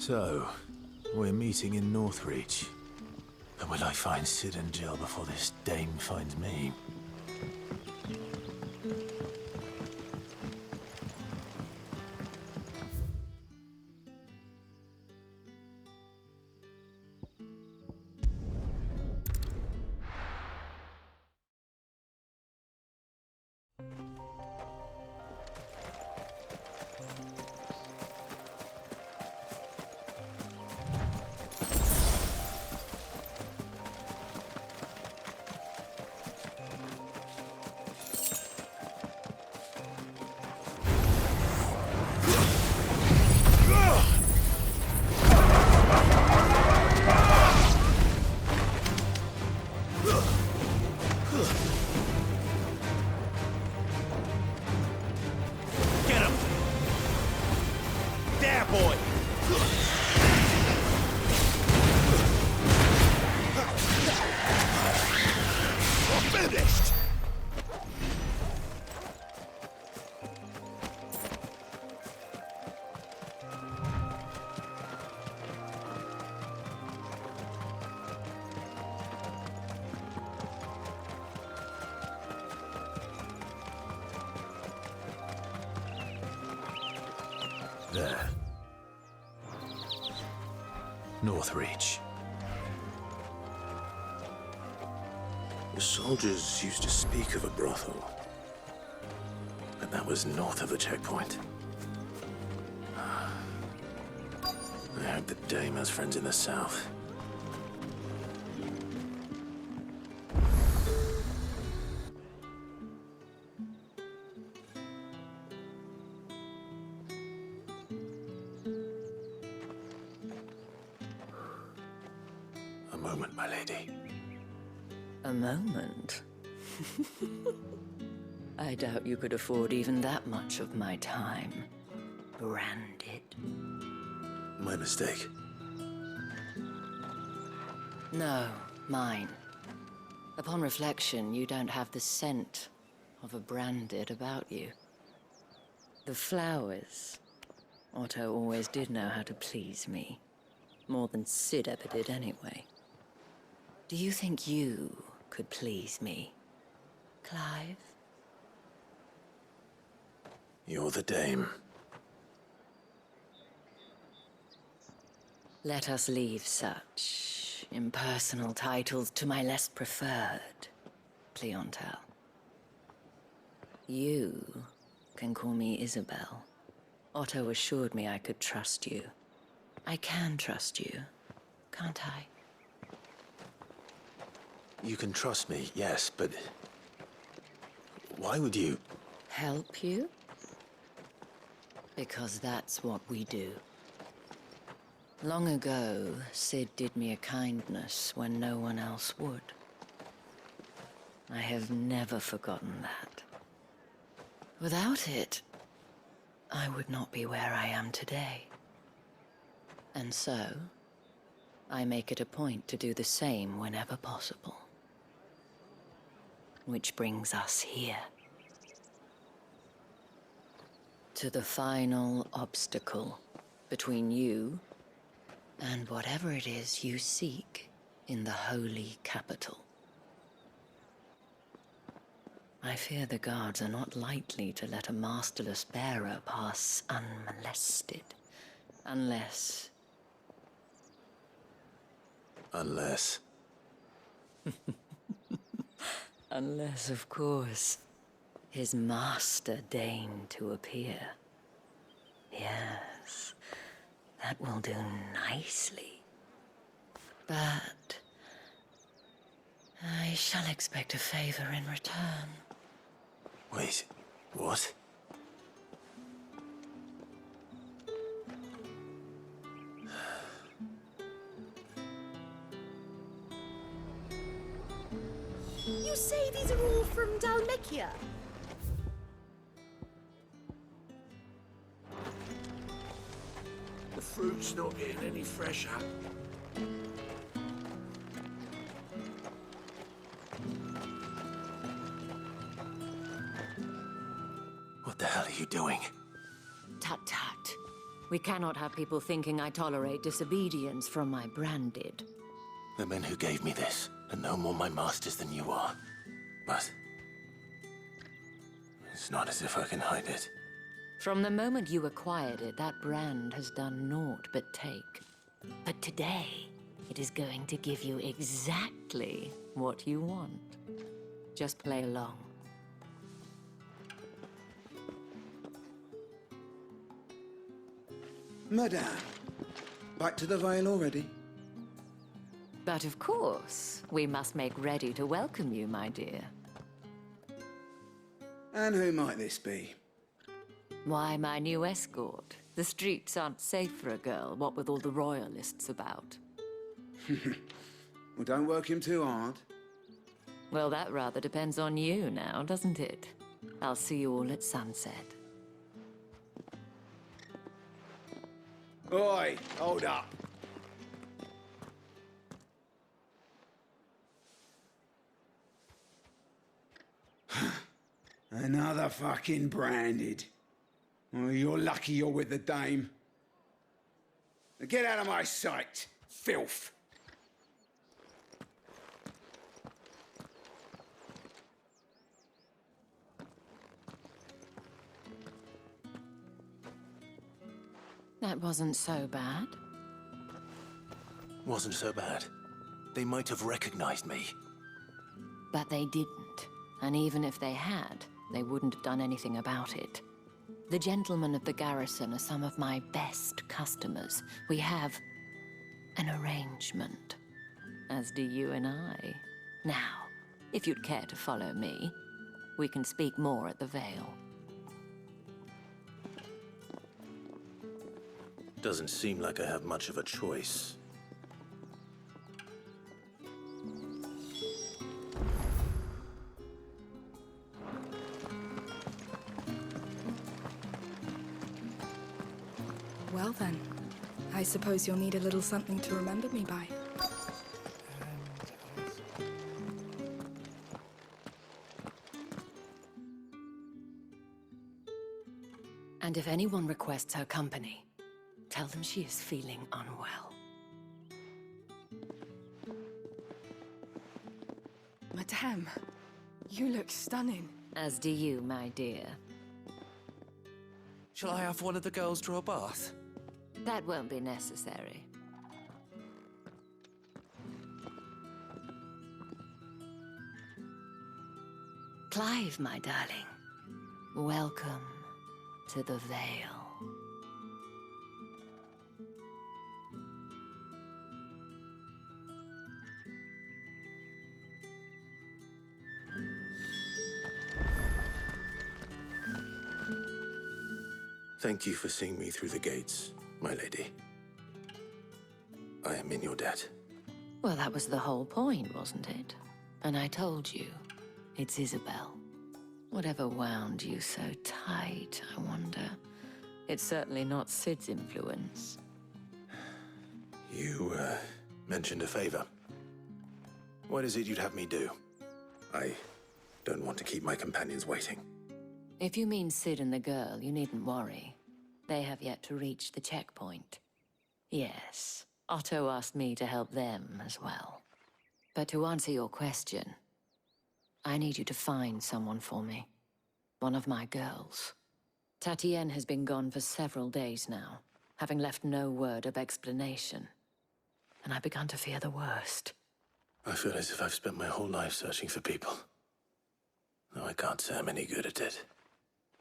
So, we're meeting in Northreach. But will I find Sid and Jill before this dame finds me? There. Northreach. The soldiers used to speak of a brothel, but that was north of the checkpoint. I hope the dame has friends in the south. A moment, my lady. A moment? I doubt you could afford even that much of my time. Branded. My mistake. No, mine. Upon reflection, you don't have the scent of a branded about you. The flowers. Otto always did know how to please me. More than Sid ever did anyway. Do you think you could please me, Clive? You're the dame. Let us leave such impersonal titles to my less preferred clientele. You can call me Isabel. Otto assured me I could trust you. I can trust you, can't I? You can trust me, yes, but why would you? Help you? Because that's what we do. Long ago, Sid did me a kindness when no one else would. I have never forgotten that. Without it, I would not be where I am today. And so, I make it a point to do the same whenever possible. Which brings us here. To the final obstacle between you and whatever it is you seek in the holy capital. I fear the guards are not likely to let a masterless bearer pass unmolested. Unless... Unless... Unless, of course, his master deigned to appear. Yes, that will do nicely. But I shall expect a favor in return. Wait, what? You say these are all from Dalmekia? The fruit's not getting any fresher. What the hell are you doing? Tut-tut. We cannot have people thinking I tolerate disobedience from my branded. The men who gave me this are no more my masters than you are. But it's not as if I can hide it. From the moment you acquired it, that brand has done naught but take. But today, it is going to give you exactly what you want. Just play along. Madame, back to the Vale already? But of course, we must make ready to welcome you, my dear. And who might this be? Why, my new escort. The streets aren't safe for a girl, what with all the royalists about. Well, don't work him too hard. Well, that rather depends on you now, doesn't it? I'll see you all at sunset. Oi, hold up. Another fucking branded. Oh, you're lucky you're with the dame. Now get out of my sight, filth. That wasn't so bad. Wasn't so bad. They might have recognized me. But they didn't. And even if they had, they wouldn't have done anything about it. The gentlemen of the garrison are some of my best customers. We have an arrangement, as do you and I. Now, if you'd care to follow me, we can speak more at the Vale. Doesn't seem like I have much of a choice. Well then, I suppose you'll need a little something to remember me by. And if anyone requests her company, tell them she is feeling unwell. Madame, you look stunning. As do you, my dear. Shall I have one of the girls draw a bath? That won't be necessary. Clive, my darling. Welcome to the Vale. Thank you for seeing me through the gates, my lady. I am in your debt. Well, that was the whole point, wasn't it? And I told you, it's Isabel. Whatever wound you so tight, I wonder. It's certainly not Sid's influence. You, mentioned a favor. What is it you'd have me do? I don't want to keep my companions waiting. If you mean Sid and the girl, you needn't worry. They have yet to reach the checkpoint. Yes, Otto asked me to help them as well. But to answer your question, I need you to find someone for me. One of my girls. Tatienne has been gone for several days now, having left no word of explanation. And I've begun to fear the worst. I feel as if I've spent my whole life searching for people. Though I can't say I'm any good at it.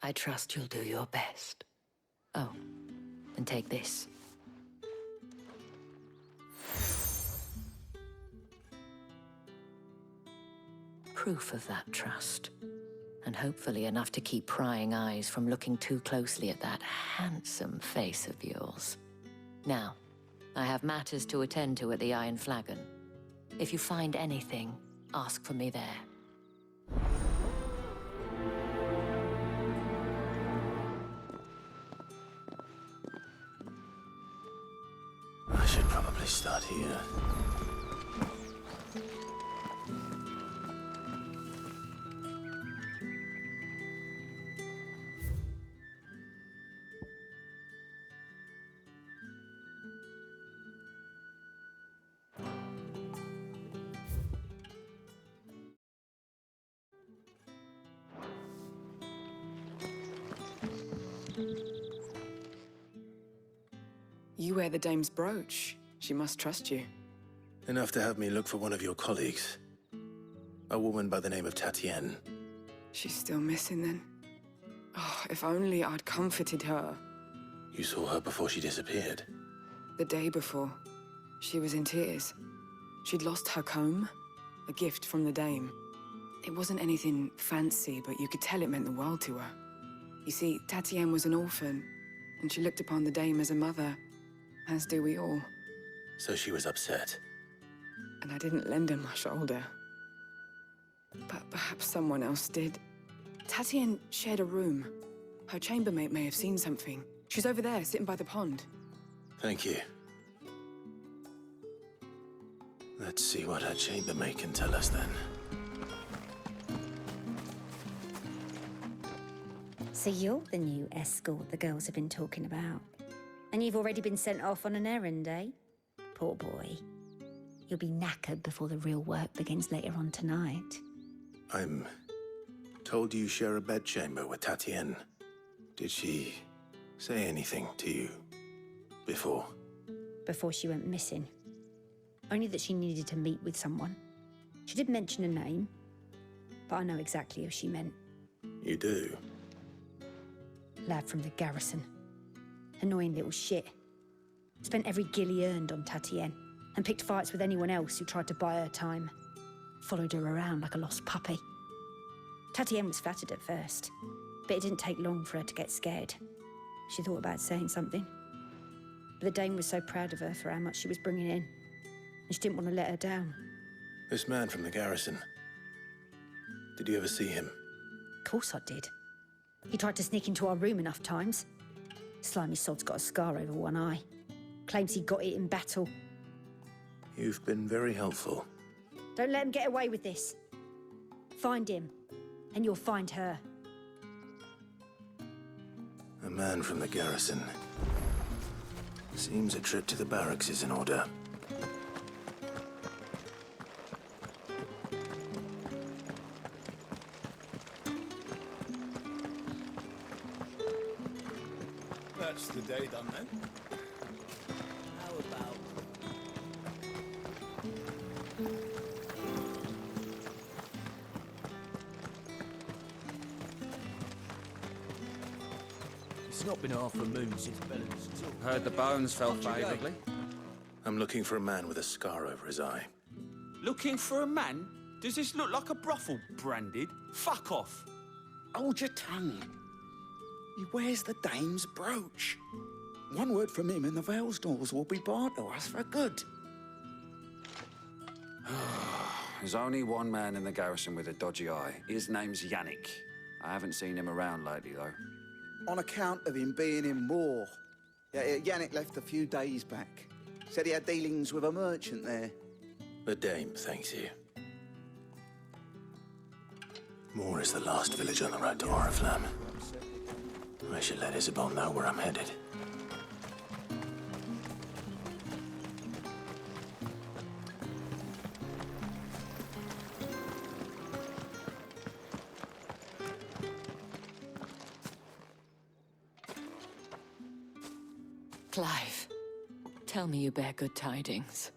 I trust you'll do your best. Oh, and take this. Proof of that trust. And hopefully enough to keep prying eyes from looking too closely at that handsome face of yours. Now, I have matters to attend to at the Iron Flagon. If you find anything, ask for me there. I should probably start here. You wear the dame's brooch. She must trust you. Enough to have me look for one of your colleagues. A woman by the name of Tatienne. She's still missing then. Oh, if only I'd comforted her. You saw her before she disappeared. The day before, she was in tears. She'd lost her comb, a gift from the dame. It wasn't anything fancy, but you could tell it meant the world to her. You see, Tatienne was an orphan, and she looked upon the dame as a mother, as do we all. So she was upset. And I didn't lend her my shoulder. But perhaps someone else did. Tatienne shared a room. Her chambermaid may have seen something. She's over there, sitting by the pond. Thank you. Let's see what her chambermaid can tell us then. So you're the new escort the girls have been talking about. And you've already been sent off on an errand, eh? Poor boy. You'll be knackered before the real work begins later on tonight. I'm told you share a bedchamber with Tatienne. Did she say anything to you before? Before she went missing. Only that she needed to meet with someone. She did mention a name, but I know exactly who she meant. You do? Lad from the garrison. Annoying little shit. Spent every guil he earned on Tatienne, and picked fights with anyone else who tried to buy her time. Followed her around like a lost puppy. Tatienne was flattered at first, but it didn't take long for her to get scared. She thought about saying something. But the dame was so proud of her for how much she was bringing in, and she didn't want to let her down. This man from the garrison. Did you ever see him? Of course I did. He tried to sneak into our room enough times. Slimy sod's got a scar over one eye. Claims he got it in battle. You've been very helpful. Don't let him get away with this. Find him, and you'll find her. A man from the garrison. Seems a trip to the barracks is in order. That's the day done then. How about... It's not been half a moon since Bellamy's talk. Heard the bones fell favourably. I'm looking for a man with a scar over his eye. Looking for a man? Does this look like a brothel, branded? Fuck off. Hold your tongue. He wears the dame's brooch. One word from him and the Vale's doors will be barred to us for good. There's only one man in the garrison with a dodgy eye. His name's Yannick. I haven't seen him around lately, though. On account of him being in war. Yannick left a few days back. Said he had dealings with a merchant there. The dame thanks you. Moor is the last village on the road to Oriflamme. I should let Isabel know where I'm headed. Clive, tell me you bear good tidings.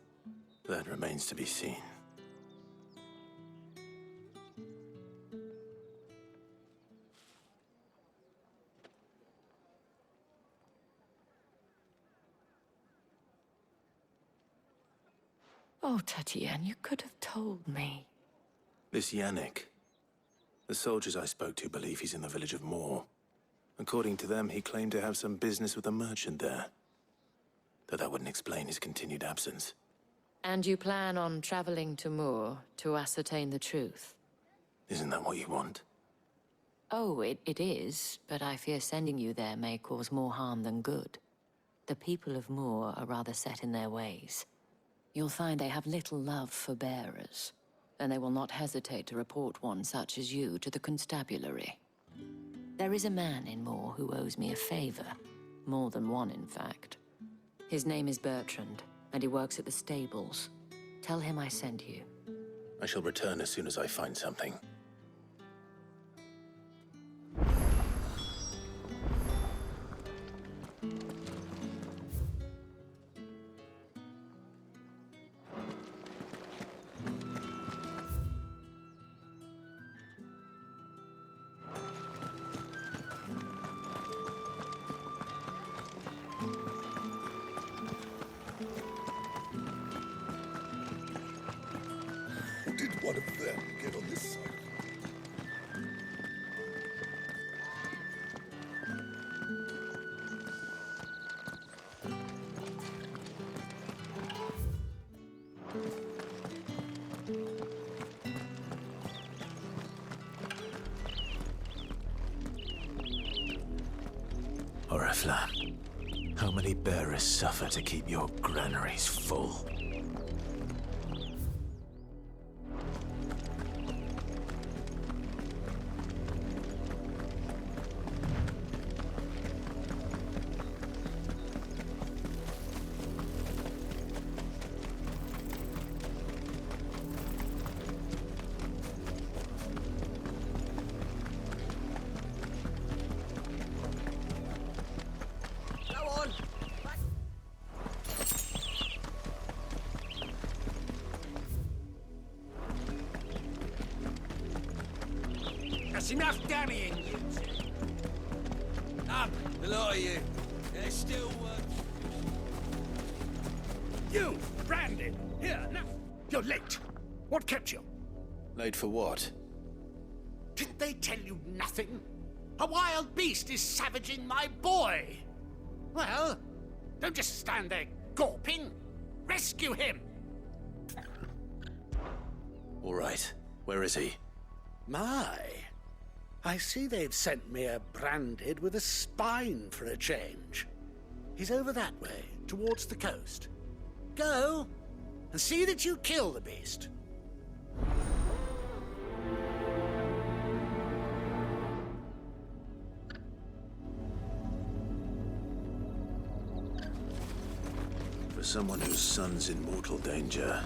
That remains to be seen. Oh, Tatienne, you could have told me. This Yannick. The soldiers I spoke to believe he's in the village of Moor. According to them, he claimed to have some business with a merchant there. Though that wouldn't explain his continued absence. And you plan on traveling to Moor to ascertain the truth? Isn't that what you want? Oh, it is, but I fear sending you there may cause more harm than good. The people of Moor are rather set in their ways. You'll find they have little love for bearers, and they will not hesitate to report one such as you to the constabulary. There is a man in Moor who owes me a favor. More than one, in fact. His name is Bertrand, and he works at the stables. Tell him I sent you. I shall return as soon as I find something. Oriflamme. How many bearers suffer to keep your granaries full? That's enough damning, you two. Up, the lot of you. There's still You, Brandon! Here, now. You're late. What kept you? Late for what? Didn't they tell you nothing? A wild beast is savaging my boy. Well, don't just stand there gawping. Rescue him! All right. Where is he? My, I see they've sent me a branded with a spine for a change. He's over that way, towards the coast. Go, and see that you kill the beast. For someone whose son's in mortal danger,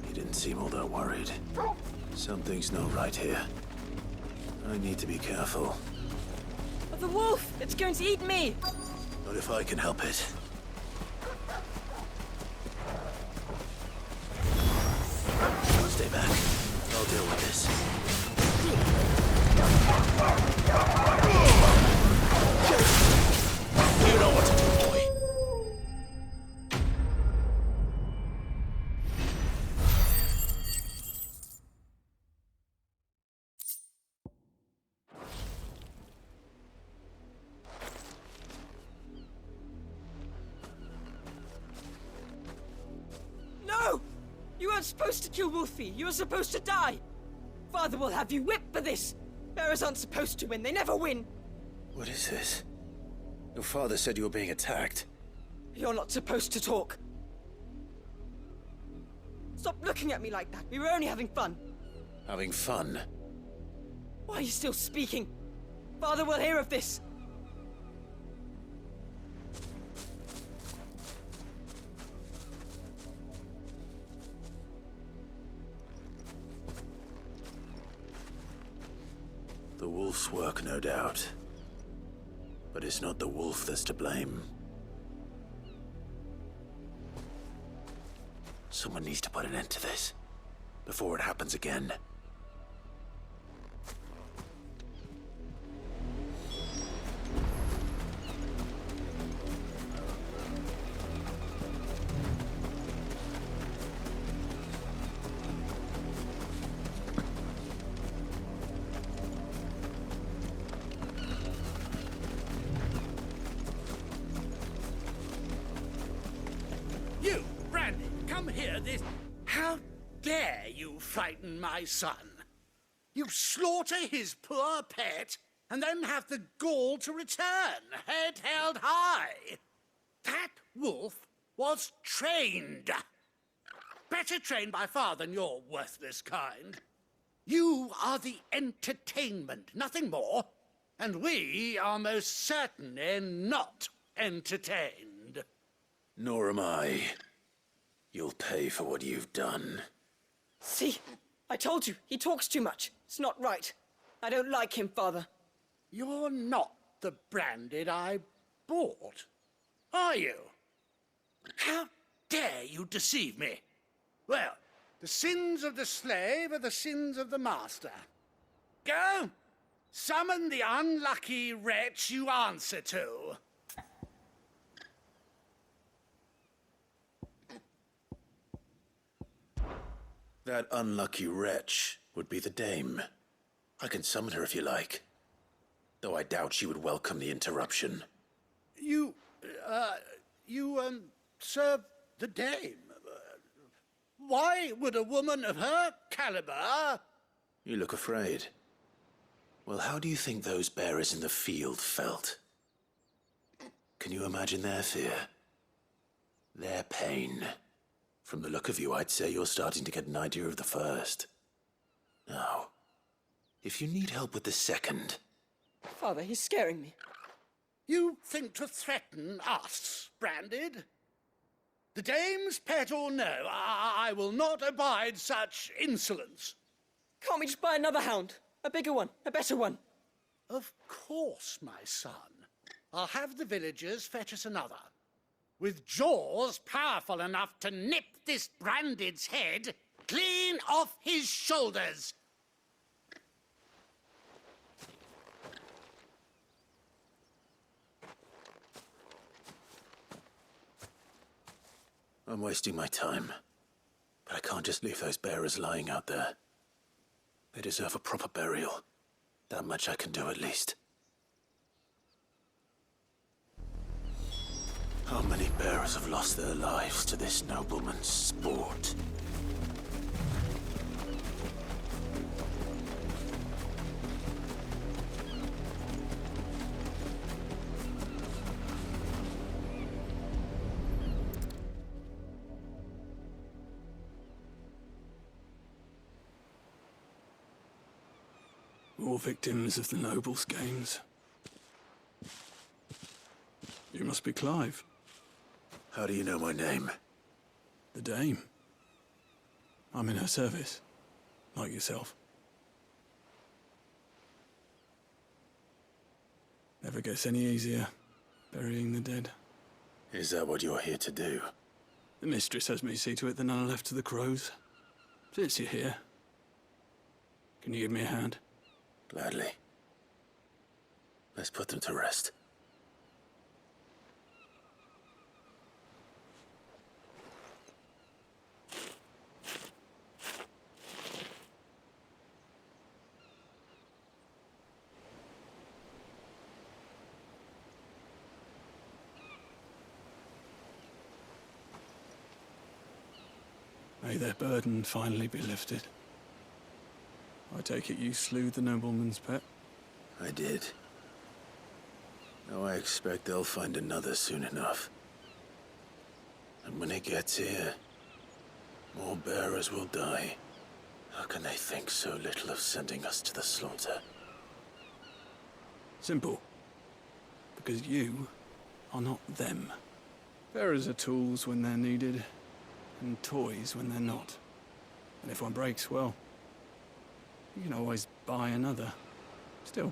he didn't seem all that worried. Something's not right here. I need to be careful. The wolf! It's going to eat me! Not if I can help it. Stay back. I'll deal with this. You know what to do, boy. No! You weren't supposed to kill Wolfie. You were supposed to die. Father will have you whipped for this. Bearers aren't supposed to win. They never win. What is this? Your father said you were being attacked. You're not supposed to talk. Stop looking at me like that. We were only having fun. Having fun? Why are you still speaking? Father will hear of this. The wolf's work, no doubt. But it's not the wolf that's to blame. Someone needs to put an end to this, before it happens again. You, Brandy, come here this... How dare you frighten my son? You slaughter his poor pet, and then have the gall to return, head held high. That wolf was trained. Better trained by far than your worthless kind. You are the entertainment, nothing more. And we are most certainly not entertained. Nor am I. You'll pay for what you've done. See? I told you. He talks too much. It's not right. I don't like him, Father. You're not the Branded I bought, are you? How dare you deceive me? Well, the sins of the slave are the sins of the master. Go, summon the unlucky wretch you answer to. That unlucky wretch would be the dame. I can summon her if you like. Though I doubt she would welcome the interruption. You serve the dame. Why would a woman of her caliber... You look afraid. Well, how do you think those bearers in the field felt? Can you imagine their fear? Their pain? From the look of you, I'd say you're starting to get an idea of the first. Now, if you need help with the second... Father, he's scaring me. You think to threaten us, Branded? The dame's pet or no, I will not abide such insolence. Can't we just buy another hound? A bigger one, a better one. Of course, my son. I'll have the villagers fetch us another. With jaws powerful enough to nip this Branded's head clean off his shoulders. I'm wasting my time. But I can't just leave those bearers lying out there. They deserve a proper burial. That much I can do at least. How many bearers have lost their lives to this nobleman's sport? All victims of the nobles' games. You must be Clive. How do you know my name? The Dame. I'm in her service, like yourself. Never gets any easier, burying the dead. Is that what you're here to do? The mistress has me see to it that none are left to the crows. Since you're here, can you give me a hand? Gladly. Let's put them to rest. May their burden finally be lifted. I take it you slew the nobleman's pet? I did. Now I expect they'll find another soon enough. And when it gets here, more bearers will die. How can they think so little of sending us to the slaughter? Simple. Because you are not them. Bearers are tools when they're needed, and toys when they're not. And if one breaks, well, you can always buy another. Still,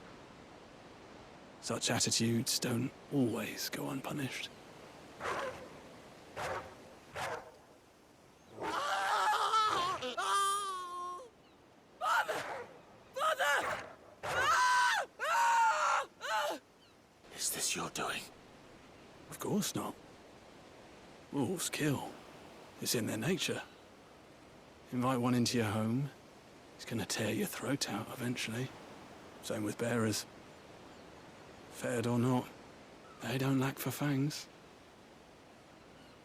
such attitudes don't always go unpunished. Is this your doing? Of course not. Wolves kill. It's in their nature. Invite one into your home, he's gonna tear your throat out eventually. Same with bearers. Fed or not, they don't lack for fangs.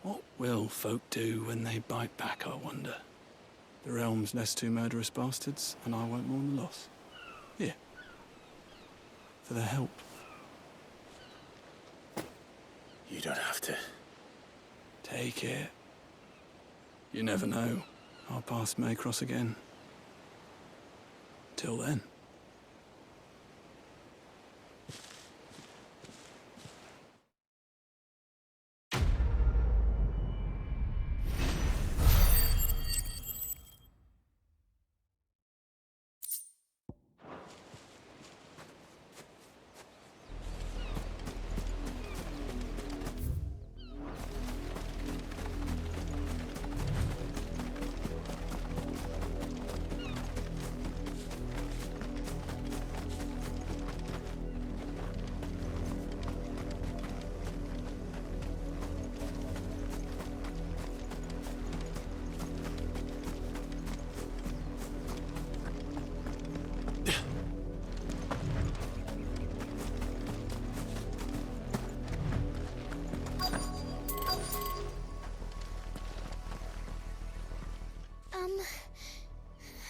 What will folk do when they bite back, I wonder? The realm's nest two murderous bastards, and I won't mourn the loss. Here. For their help. You don't have to. Take it. You never know. Our paths may cross again. Till then.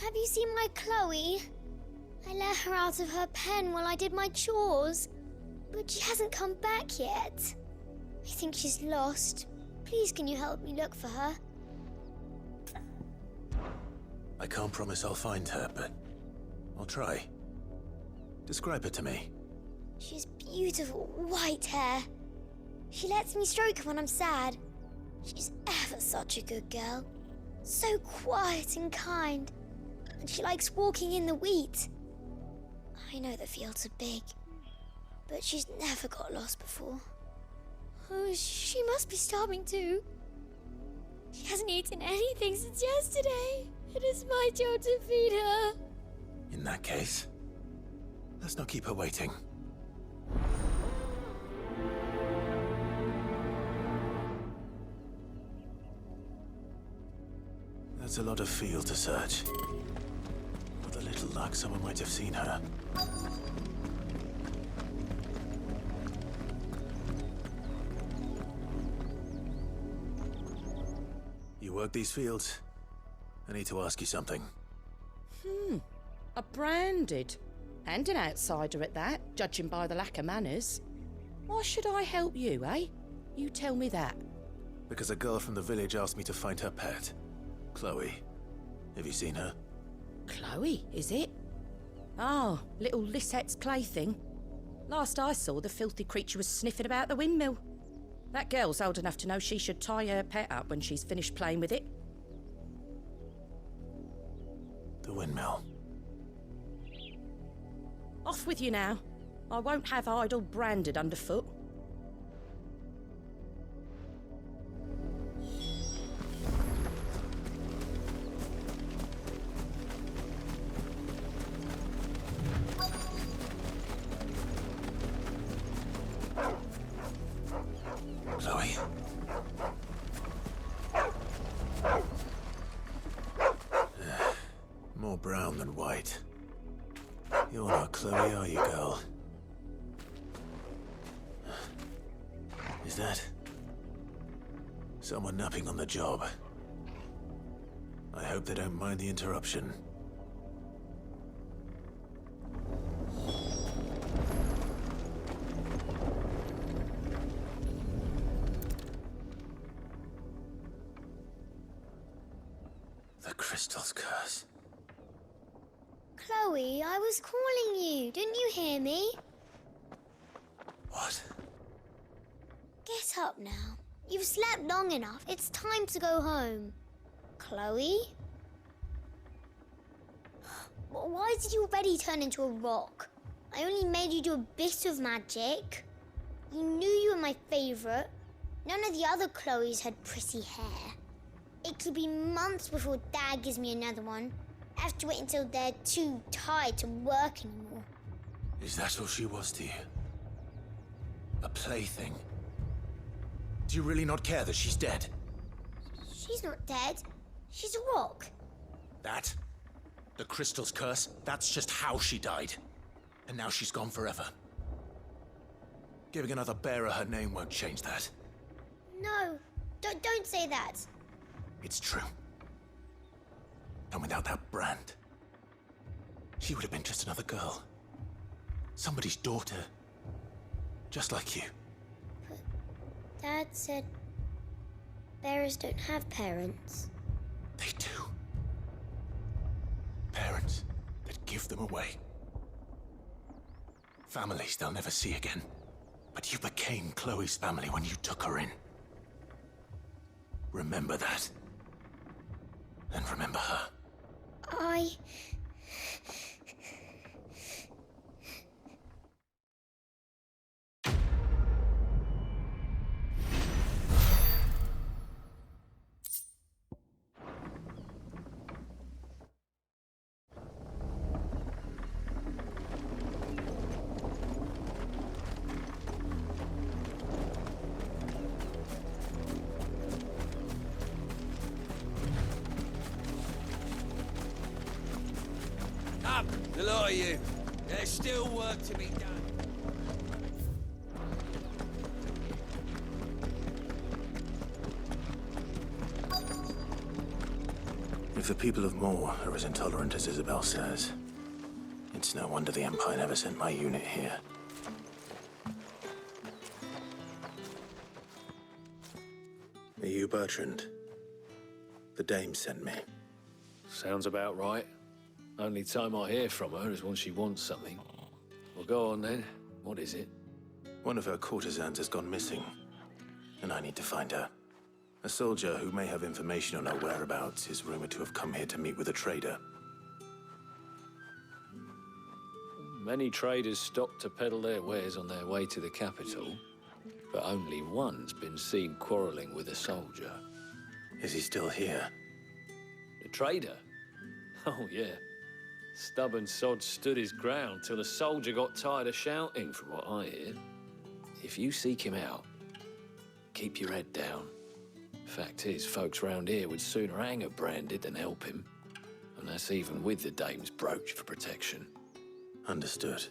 Have you seen my Chloe? I let her out of her pen while I did my chores, but she hasn't come back yet. I think she's lost. Please, can you help me look for her? I can't promise I'll find her, but I'll try. Describe her to me. She has beautiful white hair. She lets me stroke her when I'm sad. She's ever such a good girl. So quiet and kind. And she likes walking in the wheat. I know the fields are big, but she's never got lost before. Oh, she must be starving too. She hasn't eaten anything since yesterday. It is my job to feed her. In that case, let's not keep her waiting. That's a lot of field to search. With a little luck, someone might have seen her. You work these fields? I need to ask you something. A branded. And an outsider at that, judging by the lack of manners. Why should I help you, eh? You tell me that. Because a girl from the village asked me to find her pet. Chloe. Have you seen her? Chloe, is it? Oh, little Lisette's plaything. Last I saw, the filthy creature was sniffing about the windmill. That girl's old enough to know she should tie her pet up when she's finished playing with it. The windmill. Off with you now. I won't have idle branded underfoot. Chloe? More brown than white. You're not Chloe, are you, girl? Is that someone napping on the job? I hope they don't mind the interruption. The crystal's curse. Chloe, I was calling you. Didn't you hear me? What? Get up now. You've slept long enough. It's time to go home. Chloe? Why did you already turn into a rock? I only made you do a bit of magic. You knew you were my favorite. None of the other Chloes had pretty hair. It could be months before Dad gives me another one. I have to wait until they're too tired to work anymore. Is that all she was to you? A plaything? Do you really not care that she's dead? She's not dead. She's a rock. That? The crystal's curse? That's just how she died. And now she's gone forever. Giving another bearer her name won't change that. No, don't say that. It's true. And without that brand, she would have been just another girl. Somebody's daughter. Just like you. But Dad said bearers don't have parents. They do. Parents that give them away. Families they'll never see again. But you became Chloe's family when you took her in. Remember that. And remember her. Up, the lot of you. There's still work to be done. If the people of Moor are as intolerant as Isabel says, it's no wonder the Empire never sent my unit here. you Bertrand? The dame sent me. Sounds about right. Only time I hear from her is when she wants something. Well, go on then. What is it? One of her courtesans has gone missing, and I need to find her. A soldier who may have information on her whereabouts is rumored to have come here to meet with a trader. Many traders stop to peddle their wares on their way to the capital, but only one's been seen quarreling with a soldier. Is he still here? The trader? Oh, yeah. Stubborn sod stood his ground till the soldier got tired of shouting, from what I hear. If you seek him out, keep your head down. Fact is, folks round here would sooner hang a branded than help him. And that's even with the dame's brooch for protection. Understood.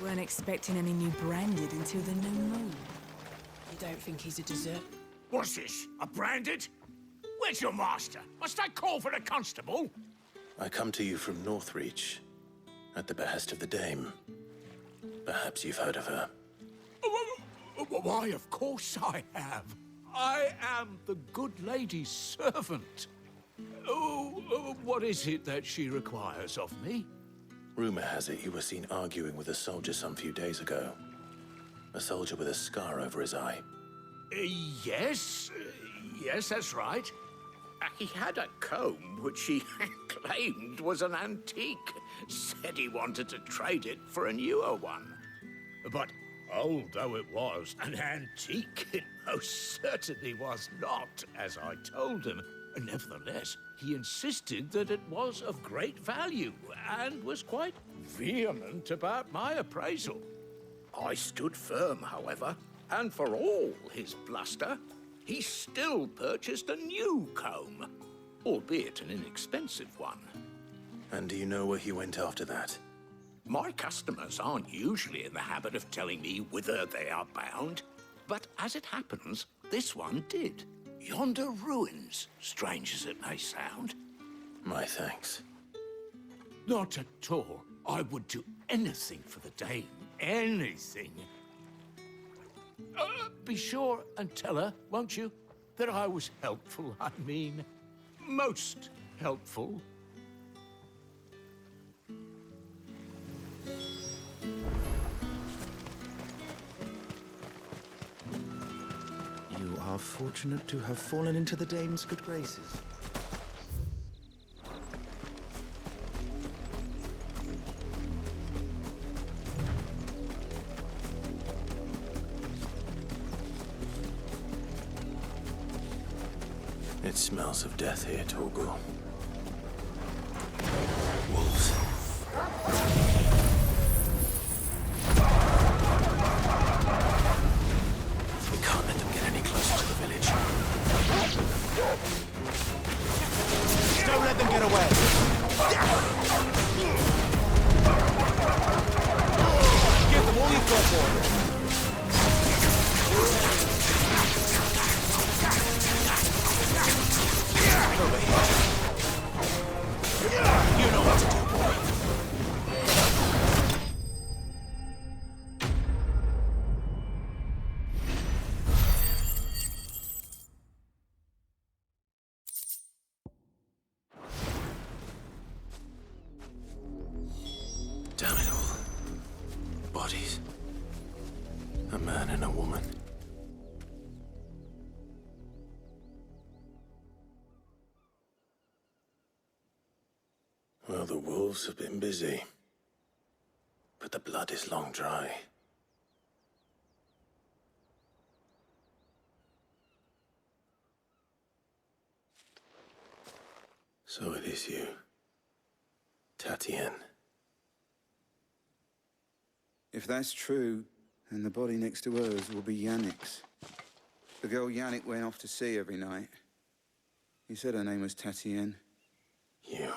Weren't expecting any new branded until the new moon. You don't think he's a dessert? What's this? A branded? Where's your master? Must I call for the constable? I come to you from Northreach, at the behest of the dame. Perhaps you've heard of her. Why, of course I have. I am the good lady's servant. What is it that she requires of me? Rumor has it you were seen arguing with a soldier some few days ago. A soldier with a scar over his eye. Yes, that's right. He had a comb which he claimed was an antique. Said he wanted to trade it for a newer one. But old though it was, an antique it most certainly was not, as I told him. Nevertheless, he insisted that it was of great value, and was quite vehement about my appraisal. I stood firm, however, and for all his bluster, he still purchased a new comb, albeit an inexpensive one. And do you know where he went after that? My customers aren't usually in the habit of telling me whither they are bound, but as it happens, this one did. Yonder ruins, strange as it may sound. My thanks. Not at all. I would do anything for the dame. Anything. Be sure and tell her, won't you, that I was helpful. I mean, most helpful. You are fortunate to have fallen into the dame's good graces. It smells of death here, Torgal. Wolves. We can't let them get any closer to the village. Don't let them get away! Give them all you've got, boy! Over here. You know what to do, boy. Damn it all. Bodies. A man and a woman. Well, the wolves have been busy, but the blood is long dry. So it is you, Tatien. If that's true, then the body next to hers will be Yannick's. The girl Yannick went off to sea every night. He said her name was Tatien. You...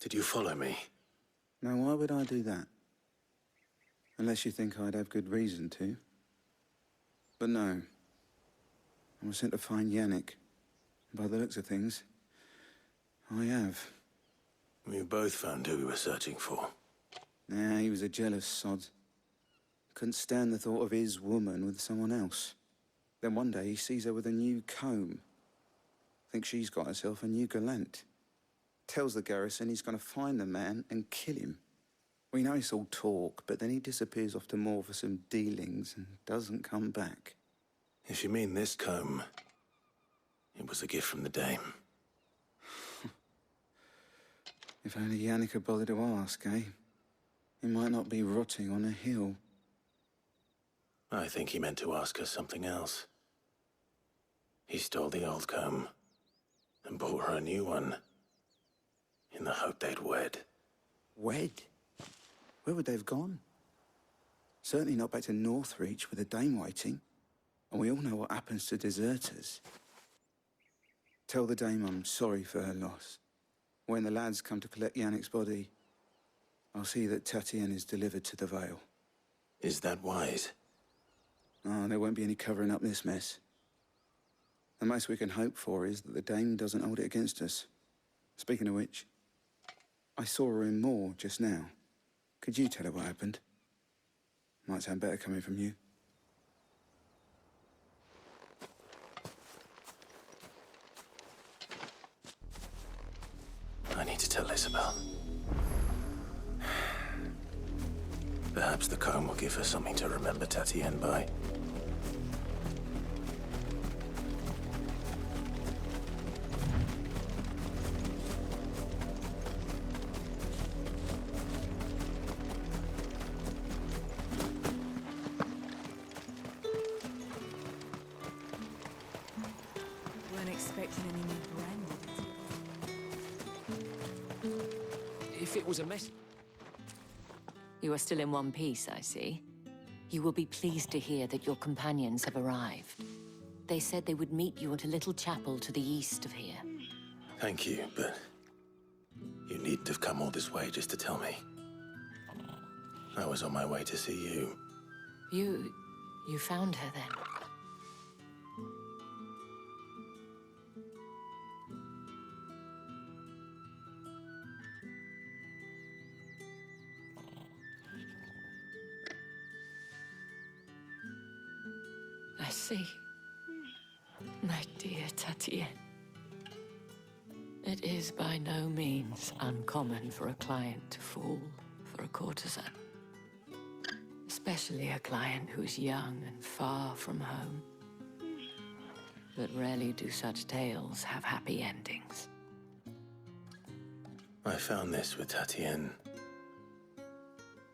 Did you follow me? Now, why would I do that? Unless you think I'd have good reason to. But no. I was sent to find Yannick. By the looks of things, I have. We both found who we were searching for. Nah, he was a jealous sod. Couldn't stand the thought of his woman with someone else. Then one day he sees her with a new comb. Thinks she's got herself a new gallant. Tells the garrison he's going to find the man and kill him. We know it's all talk, but then he disappears off to Moor for some dealings and doesn't come back. If you mean this comb, it was a gift from the dame. If only Yannick had bothered to ask, eh? He might not be rotting on a hill. I think he meant to ask her something else. He stole the old comb and bought her a new one in the hope they'd wed. Wed? Where would they have gone? Certainly not back to Northreach with a dame waiting. And we all know what happens to deserters. Tell the dame I'm sorry for her loss. When the lads come to collect Yannick's body, I'll see that Tatienne is delivered to the Vale. Is that wise? Oh, there won't be any covering up this mess. The most we can hope for is that the dame doesn't hold it against us. Speaking of which, I saw her in Moor just now. Could you tell her what happened? Might sound better coming from you. I need to tell Isabel. Perhaps the comb will give her something to remember Tatienne by. Weren't expecting any new brand. If it was a mess... You are still in one piece, I see. You will be pleased to hear that your companions have arrived. They said they would meet you at a little chapel to the east of here. Thank you, but you needn't have come all this way just to tell me. I was on my way to see you. You found her then? I see. My dear Tatienne. It is by no means uncommon for a client to fall for a courtesan. Especially a client who's young and far from home. But rarely do such tales have happy endings. I found this with Tatienne.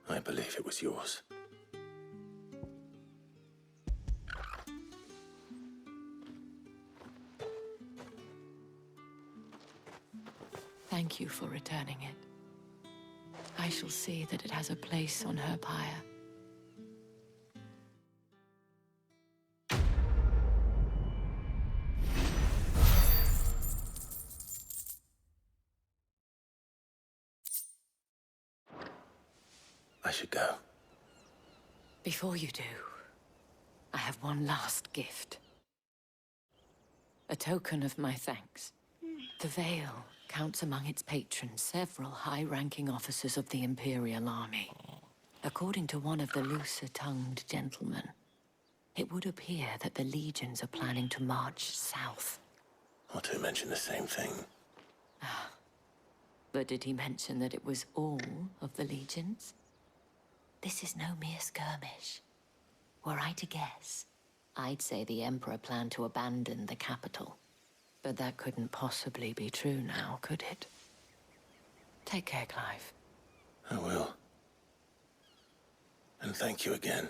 I believe it was yours. Thank you for returning it. I shall see that it has a place on her pyre. I should go. Before you do, I have one last gift. A token of my thanks. The Vale counts among its patrons several high-ranking officers of the Imperial Army. According to one of the looser-tongued gentlemen, it would appear that the legions are planning to march south. Or to mention the same thing. But did he mention that it was all of the legions? This is no mere skirmish. Were I to guess, I'd say the Emperor planned to abandon the capital. But that couldn't possibly be true now, could it? Take care, Clive. I will. And thank you again.